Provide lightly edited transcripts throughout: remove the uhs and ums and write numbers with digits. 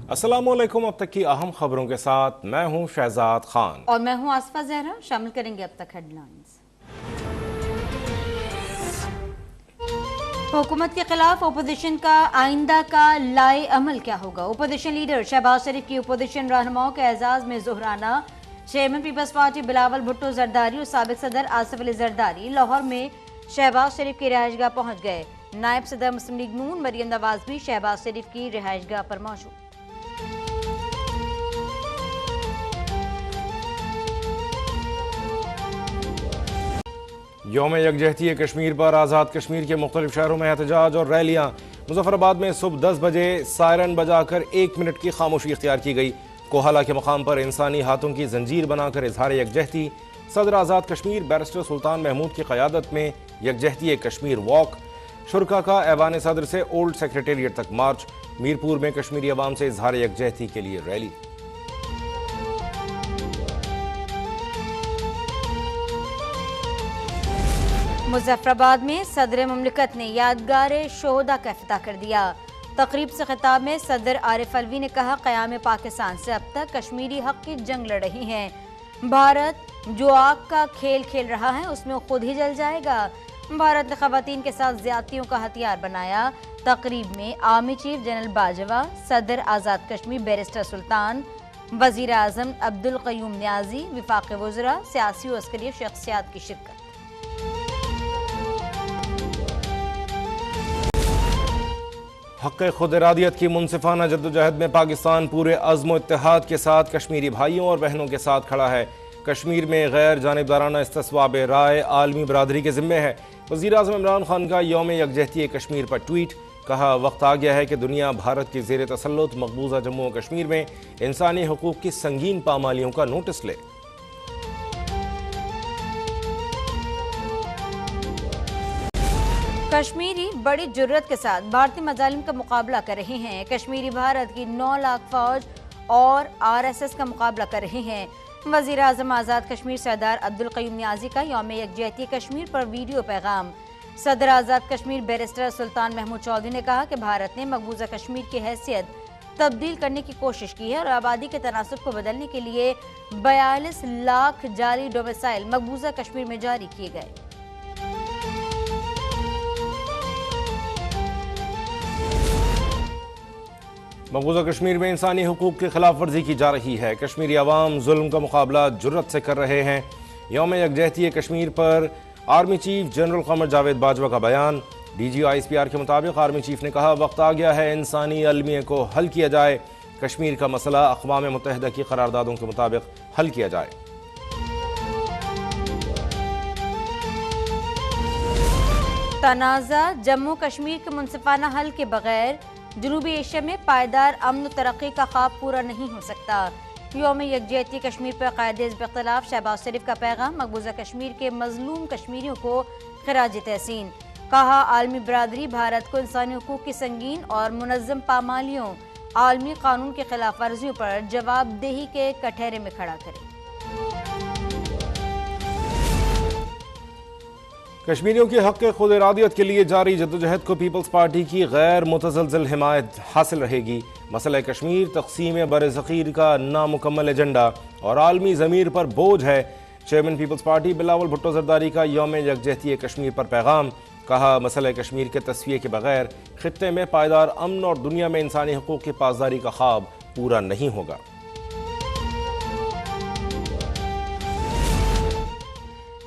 अस्सलामुअलैकुम। अब तक की अहम खबरों के साथ मैं हूं शहजाद खान और मैं हूं आसफा जहरा। शामिल करेंगे अब तक हेडलाइंस। हुकूमत के खिलाफ ओपोजिशन का आइंदा का लाए अमल क्या होगा? ओपोजिशन लीडर शहबाज शरीफ की ओपोजिशन रहनुमाओं के एजाज में जुहराना। Chairman peoples party Bilawal Bhutto Zardari और साबिक सदर आसिफ अली जरदारी लाहौर में शहबाज शरीफ की रिहाइशगाह पहुंच गए। नायब सदर मुस्लिम लीग नून मरियम नवाज भी शहबाज शरीफ की रिहाइशगाह पर मौजूद। यौम यकजहती कश्मीर पर आज़ाद कश्मीर के मुख्तलिफ शहरों में एहतजाज और रैलियाँ। मुजफ्फराबाद में सुबह 10 बजे सायरन बजाकर 1 मिनट की खामोशी इख्तियार की गई। कोहाला के मकाम पर इंसानी हाथों की जंजीर बनाकर इजहार यकजहती। सदर आज़ाद कश्मीर बैरिस्टर सुल्तान महमूद की क़यादत में यकजहती कश्मीर वॉक। शुरका का ऐवान सदर से ओल्ड सेक्रेटेरिएट तक मार्च। मीरपुर में कश्मीरी अवाम से इजहार यकजहती के लिए रैली। मुजफ्फराबाद में सदर मुमलिकत ने यादगार शोहदा का इफ्तिताह कर दिया। तकरीब से खिताब में सदर आरिफ अलवी ने कहा, क़याम पाकिस्तान से अब तक कश्मीरी हक की जंग लड़ रही हैं। भारत जो आग का खेल खेल रहा है उसमें खुद ही जल जाएगा। भारत ने ख़वातीन के साथ ज़्यादतियों का हथियार बनाया। तकरीब में आर्मी चीफ जनरल बाजवा, सदर आज़ाद कश्मीर बैरिस्टर सुल्तान, वज़ीर आज़म अब्दुल क़य्यूम न्याज़ी, विफ़ाक़ी वज़रा, सियासी और अस्करी शख्सियात की शिरकत। हक़ खुद इरादियत की मुनसिफाना जद्दोजहद में पाकिस्तान पूरे अज़्म इत्तेहाद के साथ कश्मीरी भाइयों और बहनों के साथ खड़ा है। कश्मीर में गैर जानिबदाराना इस्तिस्वाब राय आलमी बरादरी के ज़िम्मे है। वज़ीर आज़म इमरान खान का यौम यकजहती कश्मीर पर ट्वीट। कहा, वक्त आ गया है कि दुनिया भारत की ज़ेर तसल्लुत मकबूजा जम्मू और कश्मीर में इंसानी हुकूक की संगीन पामालियों का नोटिस ले। कश्मीरी बड़ी जुर्रत के साथ भारतीय मजालिम का मुकाबला कर रहे हैं। कश्मीरी भारत की 9 लाख फौज और RSS का मुकाबला कर रहे हैं। वज़ीर आज़म आज़ाद कश्मीर सरदार अब्दुल क़य्यूम न्याज़ी का यौम यकजहती कश्मीर पर वीडियो पैगाम। सदर आज़ाद कश्मीर बैरिस्टर सुल्तान महमूद चौधरी ने कहा कि भारत ने मकबूजा कश्मीर की हैसियत तब्दील करने की कोशिश की है और आबादी के तनासब को बदलने के लिए 42 लाख जाली डोमिसाइल मकबूजा कश्मीर में जारी किए गए। मकबूजा कश्मीर में इंसानी हुकूक की खिलाफ वर्जी की जा रही है। कश्मीरी अवाम जुल्म का मुकाबला जुर्रत से कर रहे हैं। यौम यकजहती कश्मीर पर आर्मी चीफ जनरल क़मर जावेद बाजवा का बयान। DG ISPR के मुताबिक आर्मी चीफ ने कहा, वक्त आ गया है इंसानी अलमिया को हल किया जाए। कश्मीर का मसला अक़वाम मुत्तहिदा की करारदादों के मुताबिक हल किया जाए। तनाज़ा जम्मू कश्मीर के मुनसिफाना हल के बगैर जनूबी एशिया में पायदार अमन व तरक्की का ख्वाब पूरा नहीं हो सकता। यौम यकजहती कश्मीर पर क़ायदे इख्तिलाफ शहबाज शरीफ का पैगाम। मकबूजा कश्मीर के मजलूम कश्मीरियों को खिराज तहसीन। कहा, आलमी बरादरी भारत को इंसानी हुकूक की संगीन और मुनज़्ज़म पामालियों, आलमी कानून की खिलाफ वर्जियों पर जवाबदेही के कटहरे में खड़ा करे। कश्मीरियों की हक़ खुद इरादियत के लिए जारी जद्दोजहद को पीपल्स पार्टी की गैर मुतज़लज़ल हिमायत हासिल रहेगी। मसला कश्मीर तक़सीम बर-ए-ज़ख़ीर का नामुकम्मल एजेंडा और आलमी ज़मीर पर बोझ है। Chairman peoples party Bilawal Bhutto Zardari का यौम यकजहती कश्मीर पर पैगाम। कहा, मसला कश्मीर के तस्वीर के बगैर खित्ते में पायदार अमन और दुनिया में इंसानी हुकूक की पासदारी का ख्वाब पूरा नहीं होगा।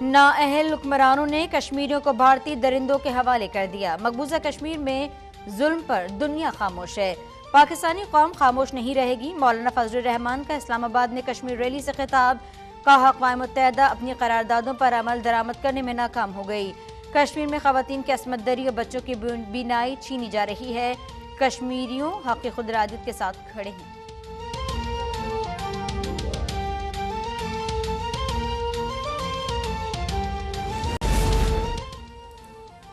नाअहल हुक्मरानों ने कश्मीरियों को भारतीय दरिंदों के हवाले कर दिया। मकबूजा कश्मीर में जुल्म पर दुनिया खामोश है। पाकिस्तानी कौम खामोश नहीं रहेगी। मौलाना फजलुर रहमान का इस्लामाबाद में कश्मीर रैली से खिताब। कहा, अक़वाम मुत्तहिदा अपनी करारदादों पर अमल दरामद करने में नाकाम हो गई। कश्मीर में ख़वातीन की असमत दरी और बच्चों की बीनाई छीनी जा रही है। कश्मीरियों हक़ खुद इरादियत के साथ खड़े हैं।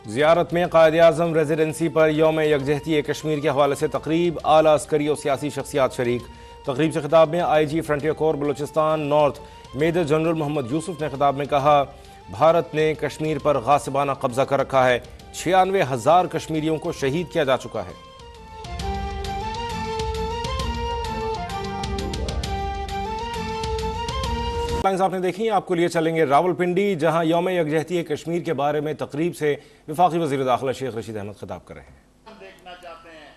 ज़ियारत में क़ायद-ए-आज़म रेजिडेंसी पर यौम यकजहती कश्मीर के हवाले से तकरीब। आला अस्करी और सियासी शख्सियात शरीक। तकरीब से खिताब में IG Frontier Corps Balochistan north Major General Mohammad Yusuf ने खिताब में कहा, भारत ने कश्मीर पर गासिबाना कब्जा कर रखा है। 96,000 कश्मीरियों को शहीद किया जा चुका है। हेडलाइंस आपने देखी, आपको लिए चलेंगे रावलपिंडी, जहां यौम यकजहती कश्मीर के बारे में तकरीब से वफाकी वज़ीर दाखिला शेख रशीद अहमद खिताब कर रहे हैं। देखना चाहते हैं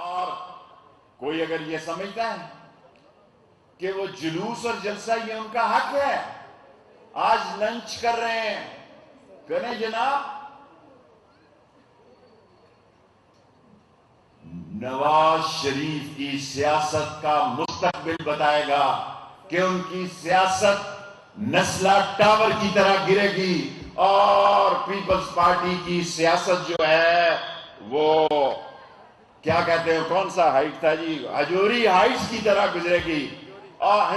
और कोई अगर ये समझता है कि वो जुलूस और जलसा ये उनका हक है, आज लंच कर रहे हैं, करें जनाब। नवाज शरीफ की सियासत का मुस्तकबिल बताएगा कि उनकी सियासत नस्ला टावर की तरह गिरेगी और पीपल्स पार्टी की सियासत जो है वो क्या कहते हैं, कौन सा हाइट था जी, अजोरी हाइट्स की तरह गुजरेगी और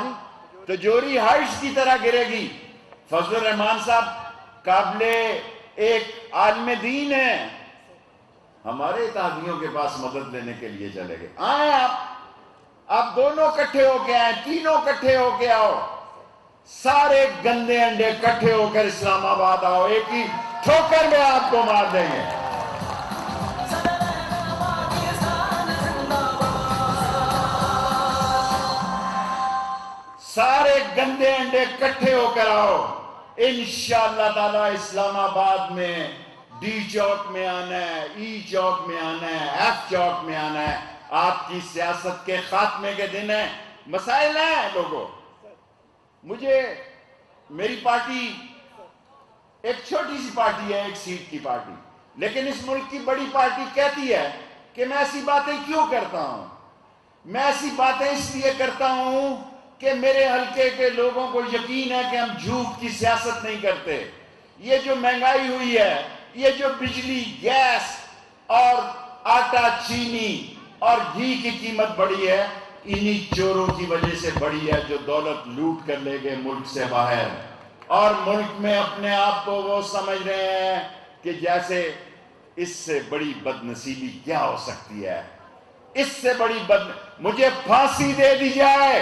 तजोरी हाइट्स की तरह गिरेगी। फजलुर रहमान साहब काबिले एक आलिम दीन है, हमारे इत्तेहादियों के पास मदद लेने के लिए चले गए। आए आप दोनों इकट्ठे होके आए, तीनों इकट्ठे होके आओ, सारे गंदे अंडे इकट्ठे होकर इस्लामाबाद आओ, एक ही ठोकर में आपको मार देंगे। सारे गंदे अंडे इकट्ठे होकर आओ, इंशाअल्लाह ताला इस्लामाबाद में डी चौक में आना है, ई चौक में आना है, एफ चौक में आना है। आपकी सियासत के खात्मे के दिन है, मसाइल हैं लोगों। मुझे मेरी पार्टी एक छोटी सी पार्टी है, एक सीट की पार्टी, लेकिन इस मुल्क की बड़ी पार्टी कहती है कि मैं ऐसी बातें क्यों करता हूं। मैं ऐसी बातें इसलिए करता हूं कि मेरे हल्के के लोगों को यकीन है कि हम झूठ की सियासत नहीं करते। ये जो महंगाई हुई है, ये जो बिजली, गैस और आटा, चीनी और घी की कीमत बढ़ी है, इन्हीं चोरों की वजह से बढ़ी है जो दौलत लूट कर ले गए मुल्क से बाहर, और मुल्क में अपने आप को वो समझ रहे हैं कि जैसे इससे बड़ी बदनसीबी क्या हो सकती है। इससे बड़ी मुझे फांसी दे दी जाए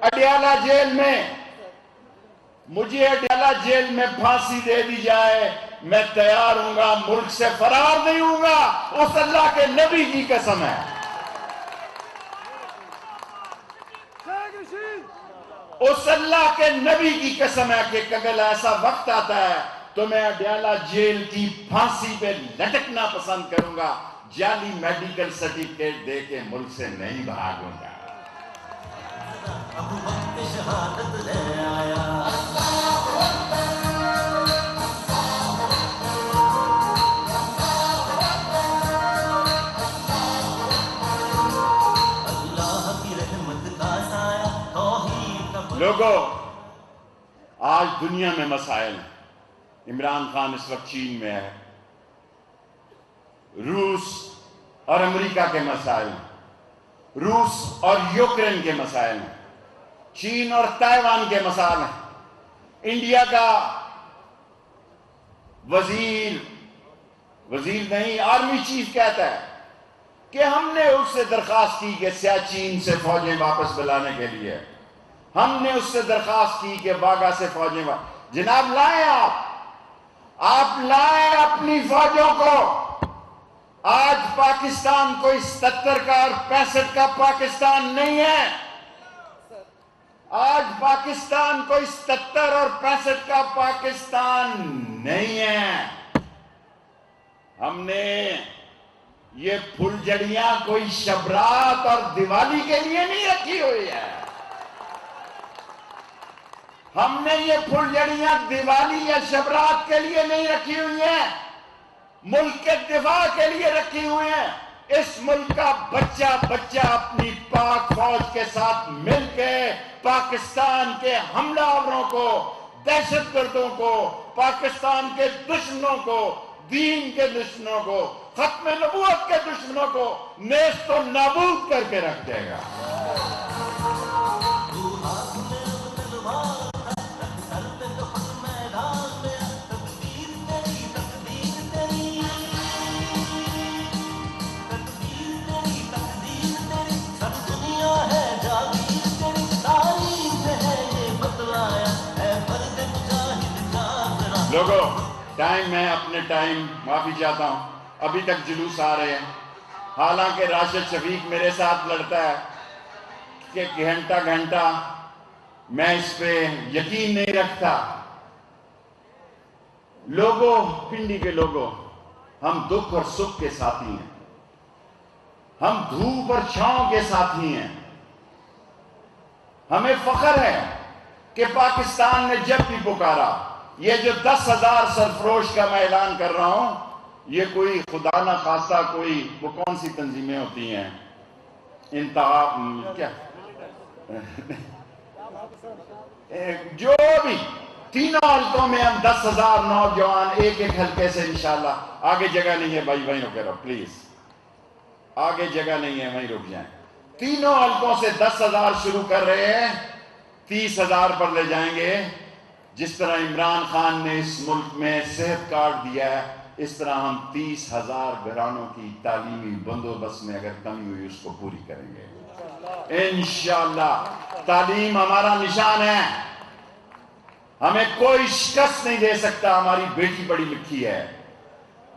अडयाला जेल में, मुझे अडयाला जेल में फांसी दे दी जाए, मैं तैयार हूंगा, मुल्क से फरार नहीं हूंगा। उस अल्लाह के नबी की कसम है, उस अल्लाह के नबी की कसम है कि अगर ऐसा वक्त आता है तो मैं अडयाला जेल की फांसी पे लटकना पसंद करूंगा, जाली मेडिकल सर्टिफिकेट दे के मुल्क से नहीं भागूंगा। लोगों, आज दुनिया में मसाइल हैं। इमरान खान इस वक्त चीन में है, रूस और अमेरिका के मसाइल हैं, रूस और यूक्रेन के मसाइल हैं, चीन और ताइवान के मसाइल हैं। इंडिया का वजीर नहीं, आर्मी चीफ कहता है कि हमने उससे दरखास्त की कि सियाचिन से फौजें वापस बुलाने के लिए, हमने उससे दरखास्त की कि बागा से फौजें जनाब लाएं, आप लाएं अपनी फौजों को। आज पाकिस्तान कोई 77 का और 65 का पाकिस्तान नहीं है। आज पाकिस्तान कोई 77 और 65 का पाकिस्तान नहीं है। हमने ये फुलझड़ियां कोई शबरात और दिवाली के लिए नहीं रखी हुई है। हमने ये फुलझड़ियां दिवाली या शबरात के लिए नहीं रखी हुई हैं, मुल्क के दिफा के लिए रखी हुई हैं। इस मुल्क का बच्चा बच्चा अपनी पाक फौज के साथ मिलकर पाकिस्तान के हमलावरों को, दहशतगर्दों को, पाकिस्तान के दुश्मनों को, दीन के दुश्मनों को, खत्म नबूवत के दुश्मनों को नेस्त और नाबूद करके रख देगा। लोगों, टाइम है, अपने टाइम माफी चाहता हूं, अभी तक जुलूस आ रहे हैं। हालांकि राशिद शफीक मेरे साथ लड़ता है कि घंटा घंटा मैं इस पे यकीन नहीं रखता। लोगों, पिंडी के लोगों, हम दुख और सुख के साथी हैं, हम धूप और छांव के साथी हैं। हमें फख्र है कि पाकिस्तान ने जब भी पुकारा, ये जो 10,000 सरफरोश का मैं ऐलान कर रहा हूं, ये कोई खुदा ना खास्ता कोई वो कौन सी तंजीमें होती हैं, इंतहा क्या जो भी तीनों हल्कों में हम 10,000 नौजवान एक एक हल्के से इंशाल्लाह, आगे जगह नहीं है भाई, वहीं रुके रहो प्लीज, आगे जगह नहीं है, वहीं रुक जाएं। तीनों हल्कों से 10,000 शुरू कर रहे हैं, 30,000 पर ले जाएंगे। जिस तरह इमरान खान ने इस मुल्क में सेहत कार्ड दिया है, इस तरह हम 30,000 घरानों की तालीमी बंदोबस्त में अगर कमी हुई उसको पूरी करेंगे इंशाअल्लाह। तालीम हमारा निशान है, हमें कोई शिकस्त नहीं दे सकता। हमारी बेटी पढ़ी लिखी है,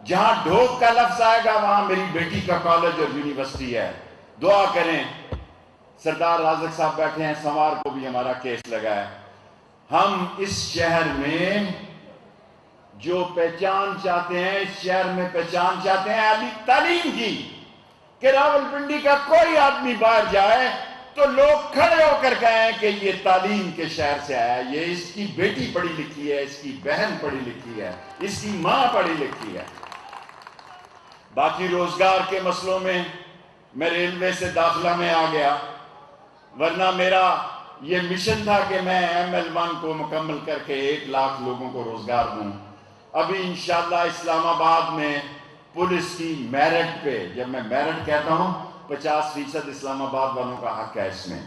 जहां ढोक का लफ्ज आएगा वहां मेरी बेटी का कॉलेज और यूनिवर्सिटी है। दुआ करें, सरदार राज़िक साहब बैठे हैं, संवार को भी हमारा केस लगा है। हम इस शहर में जो पहचान चाहते हैं, इस शहर में पहचान चाहते हैं अली तालीम की, कि रावलपिंडी का कोई आदमी बाहर जाए तो लोग खड़े होकर कहें कि ये तालीम के शहर से आया है, ये इसकी बेटी पढ़ी लिखी है, इसकी बहन पढ़ी लिखी है, इसकी मां पढ़ी लिखी है। बाकी रोजगार के मसलों में मैं रेलवे से दाखिला में आ गया, वरना मेरा ये मिशन था कि मैं ML1 को मुकम्मल करके 1 लाख लोगों को रोजगार दूं। अभी इंशाअल्लाह इस्लामाबाद में पुलिस की मेरिट पे, जब मैं मेरिट कहता हूं 50% इस्लामाबाद वालों का हक है इसमें।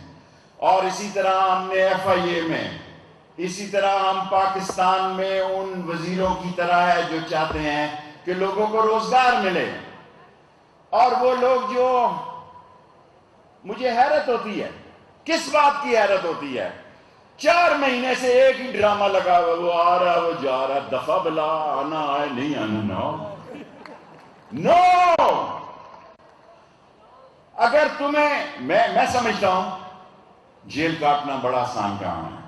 और इसी तरह हमने FIA में, इसी तरह हम पाकिस्तान में उन वजीरों की तरह है जो चाहते हैं कि लोगों को रोजगार मिले। और वो लोग जो, मुझे हैरत होती है, किस बात की हैरत होती है, 4 महीने से एक ही ड्रामा लगा हुआ, वो आ रहा वो जा रहा, दफा बला, आना है नहीं आना, नो। अगर तुम्हें, मैं समझता हूं जेल काटना बड़ा आसान काम है।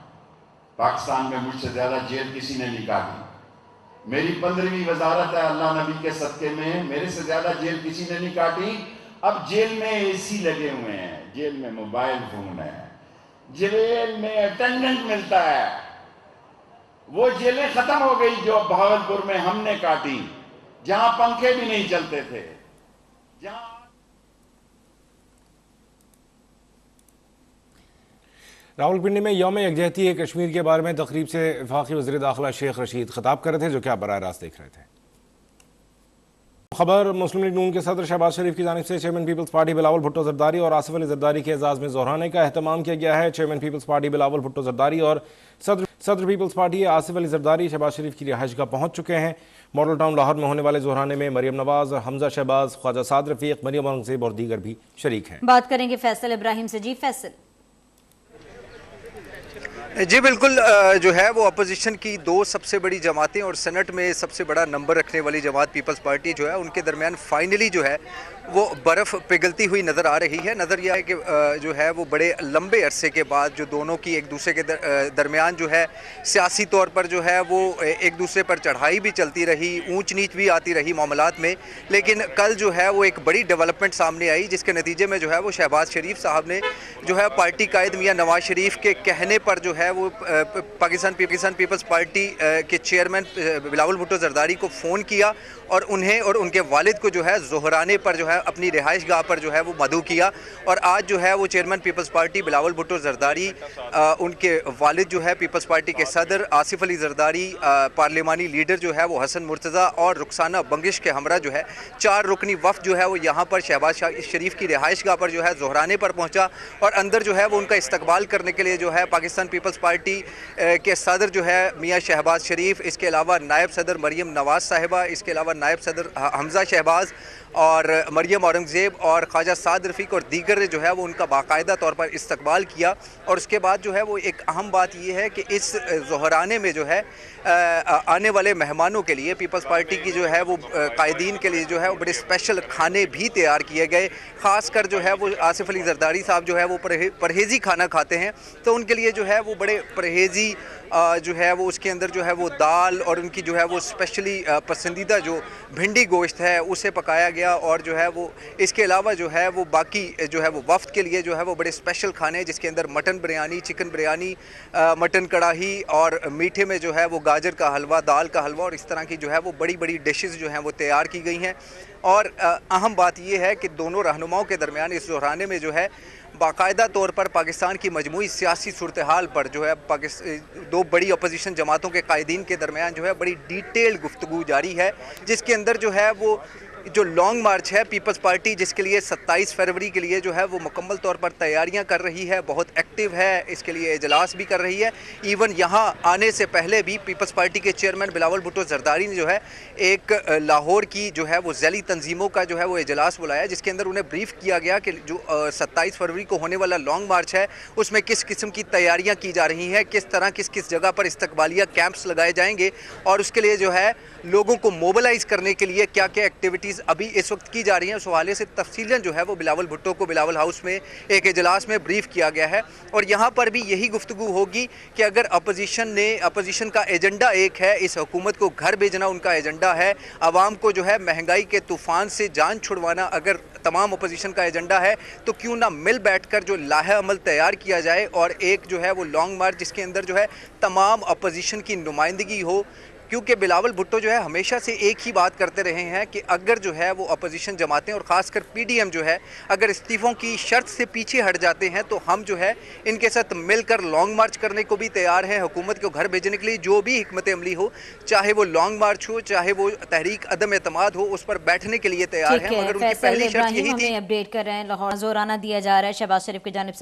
पाकिस्तान में मुझसे ज्यादा जेल किसी ने नहीं काटी। मेरी 15वीं वजारत है, अल्लाह नबी के सदके में, मेरे से ज्यादा जेल किसी ने नहीं काटी। अब जेल में AC लगे हुए हैं, जेल में मोबाइल फोन है, जेल में अटेंडेंट मिलता है। वो जेलें खत्म हो गई जो बहावलपुर में हमने काटी, जहां पंखे भी नहीं चलते थे, जहां रावलपिंडी में यौम यकजहती कश्मीर के बारे में तकरीब से वफाकी वज़ीर दाखिला शेख रशीद खिताब कर रहे थे, जो क्या बराह रास्त देख रहे थे। खबर मुस्लिम लीग नून के सदर शहबाज शरीफ की जानिब से chairman peoples party Bilawal Bhutto Zardari और आसिफ अली जरदारी के एजाज में जोहराने का एहतमाम किया गया है। Chairman peoples party Bilawal Bhutto Zardari और सदर पीपल्स पार्टी आसिफ अली जरदारी शहबाज शरीफ की रिहाइश गाह पहुंच चुके हैं। मॉडल टाउन लाहौर में होने वाले जोहराने में मरियम नवाज, हमजा शहबाज, ख्वाजा साद रफीक, मरियम औरंगजेब और दीगर भी शरीक हैं। बात करेंगे फैसल इब्राहिम से। जी फैसल। जी बिल्कुल, जो है वो अपोजिशन की 2 सबसे बड़ी जमातें और सेनेट में सबसे बड़ा नंबर रखने वाली जमात पीपल्स पार्टी जो है, उनके दरमियान फाइनली जो है वो बर्फ़ पिघलती हुई नज़र आ रही है। नज़र यह है कि जो है वो बड़े लंबे अरसे के बाद जो दोनों की एक दूसरे के दरमियान जो है सियासी तौर पर जो है वो एक दूसरे पर चढ़ाई भी चलती रही, ऊंच नीच भी आती रही मामलात में। लेकिन कल जो है वो एक बड़ी डेवलपमेंट सामने आई, जिसके नतीजे में जो है वो शहबाज शरीफ साहब ने जो है पार्टी कायद मियां नवाज शरीफ के कहने पर जो है वो पाकिस्तान पीपल्स पार्टी के चेयरमैन बिलावल भुट्टो जरदारी को फ़ोन किया और उन्हें और उनके वालिद को जो है जोहराने पर जो है अपनी रिहाइश गाह पर जो है वो मदऊ किया। और आज जो है वो chairman peoples party Bilawal Bhutto Zardari, उनके वालिद जो है पीपल्स पार्टी के सदर आसिफ अली जरदारी, पार्लिमानी लीडर जो है वो हसन मुर्तज़ा और रुखसाना बंगिश के हमरा जो है 4 रुकनी वफ़द जो है वो यहाँ पर शहबाज शरीफ की रिहाइश गाह पर जो है जोहराने पर पहुँचा। और अंदर जो है वो उनका इस्तकबाल करने के लिए जो है पाकिस्तान पीपल्स पार्टी के सदर जो है मियाँ शहबाज शरीफ, इसके अलावा नायब सदर मरियम नवाज़ साहिबा, इसके अलावा नायब सदर हमजा शहबाज اور مریم اورنگزیب اور خواجہ سعد رفیق اور دیگر نے جو ہے وہ ان کا باقاعدہ طور پر استقبال کیا. اور اس کے بعد جو ہے وہ ایک اہم بات یہ ہے کہ اس ظہرانے میں جو ہے آنے والے مہمانوں کے لیے پیپلز پارٹی کی جو ہے وہ قائدین کے لیے جو ہے وہ بڑے اسپیشل کھانے بھی تیار کیے گئے. خاص کر جو ہے وہ آصف علی زرداری صاحب جو ہے وہ پرہیزی کھانا کھاتے ہیں, تو ان کے لیے جو ہے وہ بڑے پرہیزی جو ہے وہ اس کے اندر جو ہے وہ دال اور ان کی جو ہے وہ اسپیشلی پسندیدہ جو بھنڈی گوشت ہے اسے پکایا گیا. اور جو ہے وہ اس کے علاوہ جو ہے وہ باقی جو ہے وہ وفد کے لیے جو ہے وہ بڑے اسپیشل کھانے جس کے اندر mutton biryani, chicken biryani, mutton karahi اور میٹھے میں جو ہے وہ گاجر کا حلوہ, دال کا حلوہ اور اس طرح کی جو ہے وہ بڑی بڑی ڈشز جو ہیں وہ تیار کی گئی ہیں. اور اہم بات یہ ہے کہ دونوں رہنماؤں کے درمیان اس ظہرانے میں جو ہے باقاعدہ طور پر پاکستان کی مجموعی سیاسی صورتحال پر جو ہے دو بڑی اپوزیشن جماعتوں کے قائدین کے درمیان جو ہے بڑی ڈیٹیل گفتگو جاری ہے, جس کے اندر جو ہے وہ جو لانگ مارچ ہے پیپلز پارٹی جس کے لیے 27 فروری کے لیے جو ہے وہ مکمل طور پر تیاریاں کر رہی ہے, بہت ایکٹیو ہے, اس کے لیے اجلاس بھی کر رہی ہے. ایون یہاں آنے سے پہلے بھی پیپلز پارٹی کے چیئرمین بلاول بھٹو زرداری نے جو ہے ایک لاہور کی جو ہے وہ ذیلی تنظیموں کا جو ہے وہ اجلاس بلایا, جس کے اندر انہیں بریف کیا گیا کہ جو 27 فروری کو ہونے والا لانگ مارچ ہے اس میں کس قسم کی تیاریاں کی جا رہی ہیں, کس طرح کس جگہ پر استقبالیہ کیمپس لگائے جائیں گے اور اس کے لیے جو ہے لوگوں کو موبلائز کرنے کے لیے کیا کیا ایکٹیویٹیز ابھی اس وقت کی جا رہی ہیں. اس حوالے سے تفصیلاً جو ہے وہ بلاول بھٹو کو بلاول ہاؤس میں ایک اجلاس میں بریف کیا گیا ہے. اور یہاں پر بھی یہی گفتگو ہوگی کہ اگر اپوزیشن کا ایجنڈا ایک ہے, اس حکومت کو گھر بھیجنا ان کا ایجنڈا ہے, عوام کو جو ہے مہنگائی کے طوفان سے جان چھڑوانا اگر تمام اپوزیشن کا ایجنڈا ہے, تو کیوں نہ مل بیٹھ کر جو لاہے عمل تیار کیا جائے اور ایک جو ہے وہ لانگ مارچ جس کے اندر جو ہے تمام اپوزیشن کی نمائندگی ہو. کیونکہ بلاول بھٹو جو ہے ہمیشہ سے ایک ہی بات کرتے رہے ہیں کہ اگر جو ہے وہ اپوزیشن جماعتیں اور خاص کر پی ڈی ایم جو ہے اگر استعفوں کی شرط سے پیچھے ہٹ جاتے ہیں تو ہم جو ہے ان کے ساتھ مل کر لانگ مارچ کرنے کو بھی تیار ہیں, حکومت کو گھر بھیجنے کے لیے جو بھی حکمت عملی ہو, چاہے وہ لانگ مارچ ہو چاہے وہ تحریک عدم اعتماد ہو, اس پر بیٹھنے کے لیے تیار ہیں. مگر ان کی پہلی شرط یہی تھی. اپڈیٹ کر رہے ہیں لاہور زورانہ دیا جا رہا ہے شہباز شریف کی جانب سے.